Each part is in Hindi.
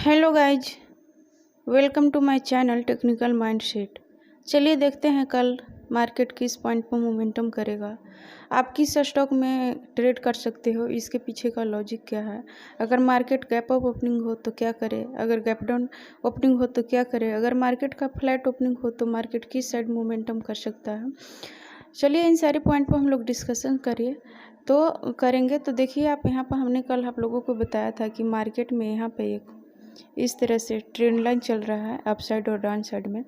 Hello guys, welcome to my channel technical mindset. चलिए देखते हैं कल मार्केट किस पॉइंट पर मोमेंटम करेगा। आप किस स्टॉक में ट्रेड कर सकते हो, इसके पीछे का लॉजिक क्या है। अगर मार्केट गैप अप ओपनिंग हो तो क्या करें, अगर गैप डाउन ओपनिंग हो तो क्या करें, अगर मार्केट का फ्लैट ओपनिंग हो तो मार्केट किस साइड मोमेंटम कर सकता है। चलिए इन सारे पॉइंट पर हम लोग डिस्कशन करेंगे। तो देखिए आप यहाँ पर हमने कल आप लोगों को बताया था कि मार्केट में यहाँ पे एक इस तरह से ट्रेंड लाइन चल रहा है अप साइड और डाउन साइड में।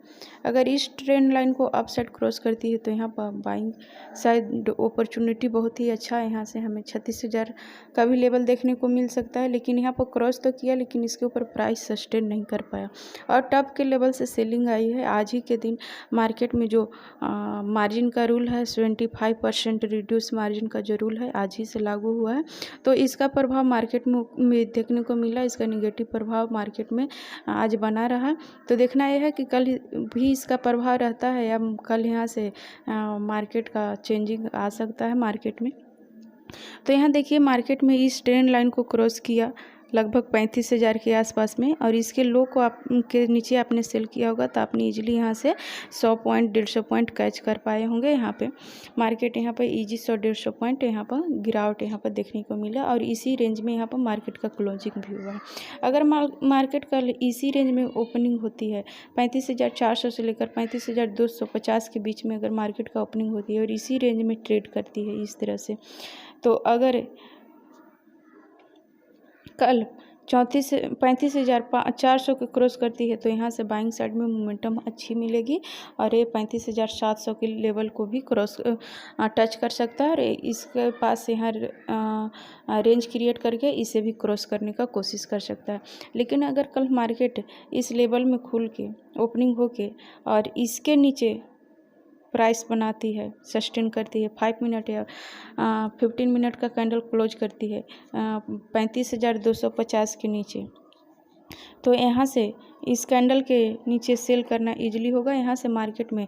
अगर इस ट्रेंड लाइन को अप साइड क्रॉस करती है तो यहाँ पर बाइंग साइड अपॉर्चुनिटी बहुत ही अच्छा है। यहाँ से हमें 36,000 का भी लेवल देखने को मिल सकता है, लेकिन यहाँ पर क्रॉस तो किया लेकिन इसके ऊपर प्राइस सस्टेन नहीं कर पाया और टॉप के लेवल से सेलिंग आई है। आज ही के दिन मार्केट में जो मार्जिन का रूल है 75% रिड्यूस मार्जिन का जो रूल है आज ही से लागू हुआ है, तो इसका प्रभाव मार्केट में देखने को मिला। इसका निगेटिव प्रभाव मार्केट में आज बना रहा। तो देखना यह है कि कल भी इसका प्रभाव रहता है या कल यहाँ से मार्केट का चेंजिंग आ सकता है मार्केट में। तो यहाँ देखिए मार्केट में इस ट्रेंड लाइन को क्रॉस किया लगभग 35,000 के आसपास में, और इसके लो को आप के नीचे आपने सेल किया होगा तो आपने इजीली यहाँ से 100 पॉइंट 150 पॉइंट कैच कर पाए होंगे। यहाँ पे मार्केट यहाँ पे इजी 100-150 पॉइंट यहाँ पर गिरावट यहाँ पर देखने को मिला और इसी रेंज में यहाँ पर मार्केट का क्लोजिंग भी हुआ है। अगर मार्केट का इसी रेंज में ओपनिंग होती है 35,400 से लेकर 35,250 के बीच में अगर मार्केट का ओपनिंग होती है और इसी रेंज में ट्रेड करती है इस तरह से, तो अगर कल 35,400 के क्रॉस करती है तो यहाँ से बाइंग साइड में मोमेंटम अच्छी मिलेगी और ये 35,700 के लेवल को भी क्रॉस टच कर सकता है और इसके पास यहाँ रेंज क्रिएट करके इसे भी क्रॉस करने का कोशिश कर सकता है। लेकिन अगर कल मार्केट इस लेवल में खुल के ओपनिंग होके और इसके नीचे प्राइस बनाती है, सस्टेन करती है, 5 मिनट या 15 मिनट का कैंडल क्लोज करती है 35,250 के नीचे, तो यहाँ से इस कैंडल के नीचे सेल करना इजीली होगा। यहाँ से मार्केट में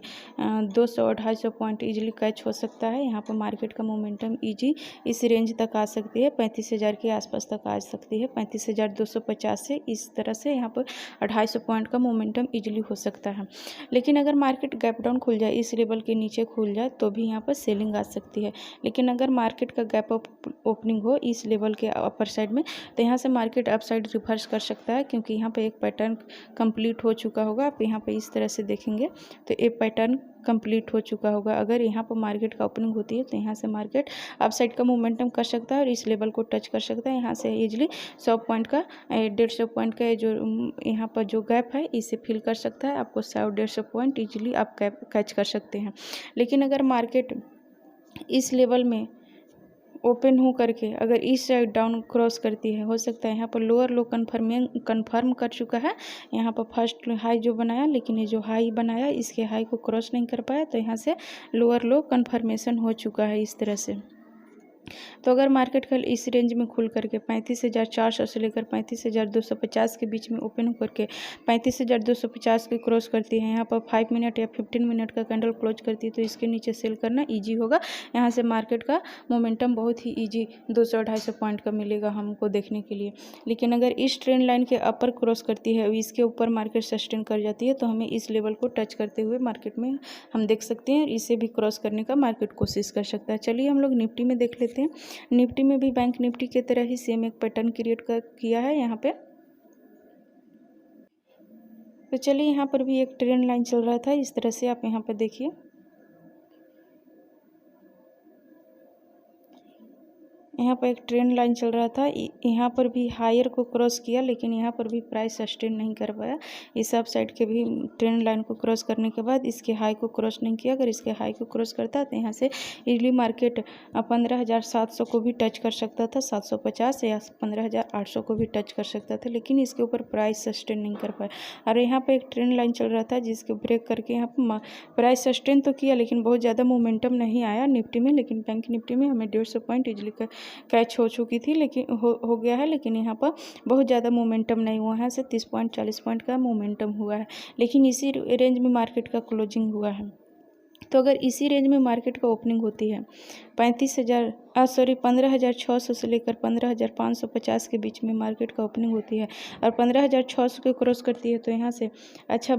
200-250 पॉइंट इजीली कैच हो सकता है। यहाँ पर मार्केट का मोमेंटम इजी इस रेंज तक आ सकती है, 35,000 के आसपास तक आ सकती है, 35,250 से इस तरह से यहाँ पर 250 पॉइंट का मोमेंटम इजीली हो सकता है। लेकिन अगर मार्केट गैप डाउन खुल जाए, इस लेवल के नीचे खुल जाए तो भी यहाँ पर सेलिंग आ सकती है। लेकिन अगर मार्केट का गैप अप ओपनिंग हो इस लेवल के अपर साइड में तो यहाँ से मार्केट अप साइड रिवर्स कर सकता है, क्योंकि यहाँ पे एक पैटर्न कंप्लीट हो चुका होगा। आप यहाँ पे इस तरह से देखेंगे तो एक पैटर्न कंप्लीट हो चुका होगा। अगर यहाँ पर मार्केट का ओपनिंग होती है तो यहाँ से मार्केट अप साइड का मोमेंटम कर सकता है और इस लेवल को टच कर सकता है। यहाँ से इजीली 100 पॉइंट का 150 पॉइंट का जो यहाँ पर जो गैप है इसे फिल कर सकता है। आपको 100-150 पॉइंट इजीली आप कैच कर सकते हैं। लेकिन अगर मार्केट इस लेवल में ओपन हो करके अगर इस साइड डाउन क्रॉस करती है, हो सकता है यहाँ पर लोअर लो कन्फर्म कर चुका है। यहाँ पर फर्स्ट हाई जो बनाया, लेकिन ये जो हाई बनाया इसके हाई को क्रॉस नहीं कर पाया, तो यहाँ से लोअर लो कन्फर्मेशन हो चुका है इस तरह से। तो अगर मार्केट कल इस रेंज में खुल करके 35,400 से लेकर 35,250 के बीच में ओपन होकर के 35,250 के क्रॉस करती है, यहाँ पर 5 मिनट या 15 मिनट का कैंडल क्लोज करती है, तो इसके नीचे सेल करना इजी होगा। यहाँ से मार्केट का मोमेंटम बहुत ही इजी 200-250 पॉइंट का मिलेगा हमको देखने के लिए। लेकिन अगर इस ट्रेंड लाइन के अपर क्रॉस करती है, इसके ऊपर मार्केट सस्टेन कर जाती है, तो हमें इस लेवल को टच करते हुए मार्केट में हम देख सकते हैं। इसे भी क्रॉस करने का मार्केट कोशिश कर सकता है। चलिए हम लोग निफ्टी में देख लेते हैं। निफ्टी में भी बैंक निफ्टी की तरह ही सेम एक पैटर्न क्रिएट किया है यहाँ पे। तो चलिए यहाँ पर भी एक ट्रेंड लाइन चल रहा था इस तरह से, आप यहाँ पर देखिए यहाँ पर एक ट्रेंड लाइन चल रहा था। यहाँ पर भी हायर को क्रॉस किया, लेकिन यहाँ पर भी प्राइस सस्टेन नहीं कर पाया। इस सब साइड के भी ट्रेंड लाइन को क्रॉस करने के बाद इसके हाई को क्रॉस नहीं किया। अगर इसके हाई को क्रॉस करता तो यहाँ से इजली मार्केट 15,700 को भी टच कर सकता था, 750 या 15,800 को भी टच कर सकता था, लेकिन इसके ऊपर प्राइस सस्टेन नहीं कर पाया। और यहाँ पर एक ट्रेंड लाइन चल रहा था जिसके ब्रेक करके यहाँ पर प्राइस सस्टेन तो किया, लेकिन बहुत ज़्यादा मोमेंटम नहीं आया निफ्टी में। लेकिन बैंक निफ्टी में हमें 150 पॉइंट इजली कैच हो चुकी थी, लेकिन हो गया है, लेकिन यहाँ पर बहुत ज़्यादा मोमेंटम नहीं हुआ है। से 30 पॉइंट 40 पॉइंट का मोमेंटम हुआ है, लेकिन इसी रेंज में मार्केट का क्लोजिंग हुआ है। तो अगर इसी रेंज में मार्केट का ओपनिंग होती है 15,600 से लेकर 15,550 के बीच में मार्केट का ओपनिंग होती है और 15,600 के क्रॉस करती है, तो यहाँ से अच्छा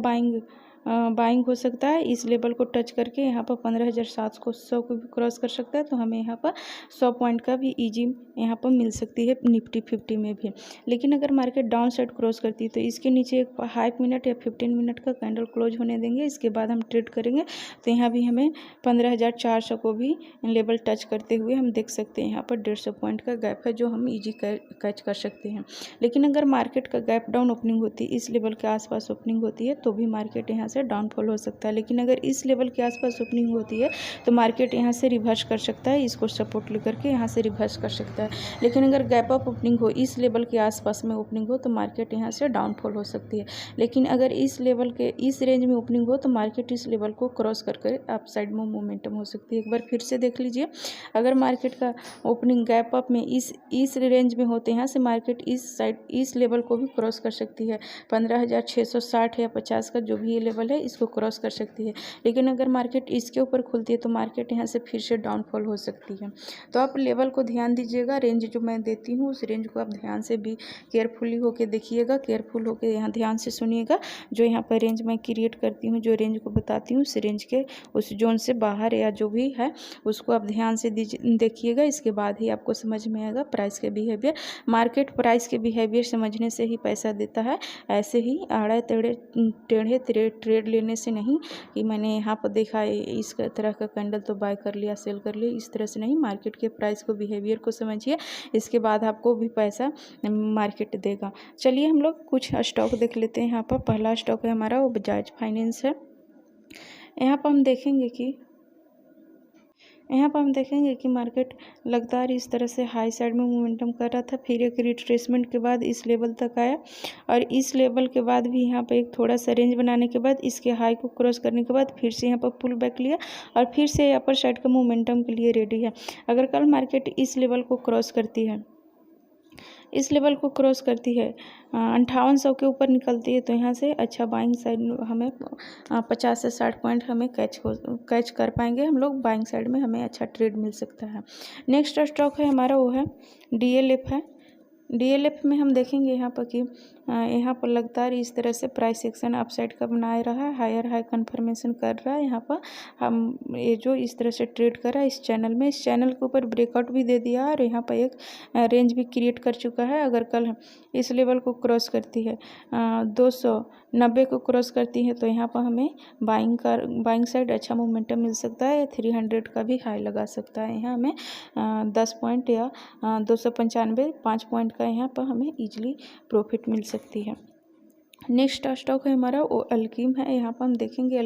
बाइंग हो सकता है। इस लेवल को टच करके यहाँ पर 15,700 को भी क्रॉस कर सकता है, तो हमें यहाँ पर 100 पॉइंट का भी ईजी यहाँ पर मिल सकती है निफ्टी 50 में भी। लेकिन अगर मार्केट डाउन साइड क्रॉस करती है तो इसके नीचे एक हाफ मिनट या 15 मिनट का कैंडल क्लोज होने देंगे, इसके बाद हम ट्रेड करेंगे। तो यहाँ भी हमें 15,400 को भी लेवल टच करते हुए हम देख सकते हैं यहाँ पर 150 पॉइंट का गैप है जो हम ईजी कैच कर सकते हैं। लेकिन अगर मार्केट का गैप डाउन ओपनिंग होती है, इस लेवल के आसपास ओपनिंग होती है, तो भी मार्केट यहाँ से डाउनफॉल हो सकता है। लेकिन अगर इस लेवल के आसपास ओपनिंग होती है तो मार्केट यहाँ से रिवर्स कर सकता है, इसको सपोर्ट लेकर के यहाँ से रिवर्स कर सकता है। लेकिन अगर गैप अप ओपनिंग हो, इस लेवल के आसपास में ओपनिंग हो, तो मार्केट यहाँ से डाउनफॉल हो सकती है। लेकिन अगर इस लेवल के इस रेंज में ओपनिंग हो तो मार्केट इस लेवल को क्रॉस करके अप साइड में मोमेंटम हो सकती है। एक बार फिर से देख लीजिए, अगर मार्केट का ओपनिंग गैप अप में इस रेंज में होते हैं, यहाँ से मार्केट इस साइड इस लेवल को भी क्रॉस कर सकती है। 15,660 या 50 का जो भी ये लेवल है इसको क्रॉस कर सकती है। लेकिन अगर मार्केट इसके ऊपर खुलती है तो मार्केट यहाँ से फिर से डाउनफॉल हो सकती है। तो आप लेवल को ध्यान दीजिएगा, रेंज जो मैं देती हूँ उस रेंज को आप ध्यान से भी केयरफुली होकर देखिएगा, केयरफुल होकर यहाँ ध्यान से सुनिएगा। जो यहाँ पर रेंज मैं क्रिएट करती हूँ, जो रेंज को बताती हूँ, उस रेंज के उस जोन से बाहर या जो भी है उसको आप ध्यान से देखिएगा। इसके बाद ही आपको समझ में आएगा प्राइस के बिहेवियर। मार्केट प्राइस के बिहेवियर समझने से ही पैसा देता है, ऐसे ही आड़े टेढ़े ट्रेड लेने से नहीं कि मैंने यहाँ पर देखा इस तरह का कैंडल तो बाय कर लिया सेल कर लिया, इस तरह से नहीं। मार्केट के प्राइस को बिहेवियर को समझिए, इसके बाद आपको भी पैसा मार्केट देगा। चलिए हम लोग कुछ स्टॉक देख लेते हैं। यहाँ पर पहला स्टॉक है हमारा वो बजाज फाइनेंस है। यहाँ पर हम देखेंगे कि मार्केट लगातार इस तरह से हाई साइड में मोमेंटम कर रहा था, फिर एक रिट्रेसमेंट के बाद इस लेवल तक आया और इस लेवल के बाद भी यहाँ पर एक थोड़ा सा रेंज बनाने के बाद इसके हाई को क्रॉस करने के बाद फिर से यहाँ पर पुल बैक लिया और फिर से अपर साइड का मोमेंटम के लिए रेडी है। अगर कल मार्केट इस लेवल को क्रॉस करती है, 5800 के ऊपर निकलती है, तो यहाँ से अच्छा बाइंग साइड हमें 50 से 60 पॉइंट हमें कैच कर पाएंगे हम लोग। बाइंग साइड में हमें अच्छा ट्रेड मिल सकता है। नेक्स्ट स्टॉक है हमारा वो है DLF है। DLF में हम देखेंगे यहाँ पर कि यहाँ पर लगातार इस तरह से प्राइस एक्शन अपसाइड का बनाए रहा है, हायर हाई कंफर्मेशन कर रहा है। यहाँ पर हम ये जो इस तरह से ट्रेड कर रहा है इस चैनल में, इस चैनल के ऊपर ब्रेकआउट भी दे दिया और यहाँ पर एक रेंज भी क्रिएट कर चुका है। अगर कल इस लेवल को क्रॉस करती है 290 को क्रॉस करती है तो यहाँ पर हमें बाइंग साइड अच्छा मोमेंटम मिल सकता है। 300 का भी हाई लगा सकता है। यहाँ हमें 10 पॉइंट या 295 5 पॉइंट का यहाँ पर हमें ईजिली प्रॉफिट मिल सकती है। नेक्स्ट स्टॉक है हमारा वो अल्कीम है। यहाँ पर हम देखेंगे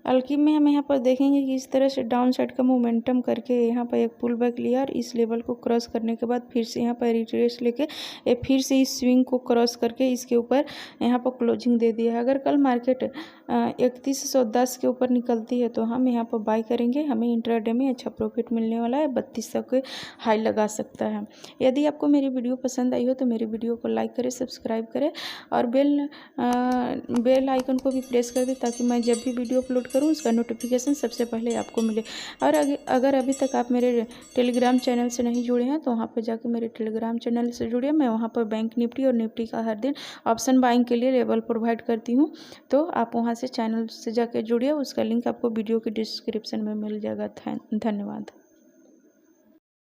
अल्कीम में हम यहाँ पर देखेंगे कि इस तरह से डाउन साइड का मोमेंटम करके यहाँ पर एक पुल बैक लिया और इस लेवल को क्रॉस करने के बाद फिर से यहाँ पर रिट्रेस लेके फिर से इस स्विंग को क्रॉस करके इसके ऊपर यहाँ पर क्लोजिंग दे दिया है। अगर कल मार्केट 3110 के ऊपर निकलती है तो हम यहाँ पर बाय करेंगे, हमें इंट्राडे में अच्छा प्रॉफिट मिलने वाला है। 3200 के हाई लगा सकता है। यदि आपको मेरी वीडियो पसंद आई हो तो मेरी वीडियो को लाइक करें, सब्सक्राइब करें और बेल आइकन को भी प्रेस कर दें ताकि मैं जब भी वीडियो अपलोड करूं उसका नोटिफिकेशन सबसे पहले आपको मिले। और अगर अभी तक आप मेरे टेलीग्राम चैनल से नहीं जुड़े हैं तो वहां पर जाकर मेरे टेलीग्राम चैनल से जुड़िए। मैं वहां पर बैंक निफ्टी और निफ्टी का हर दिन ऑप्शन बाइंग के लिए लेवल प्रोवाइड करती हूं, तो आप वहां से चैनल से जाकर जुड़िए। उसका लिंक आपको वीडियो के डिस्क्रिप्शन में मिल जाएगा। धन्यवाद।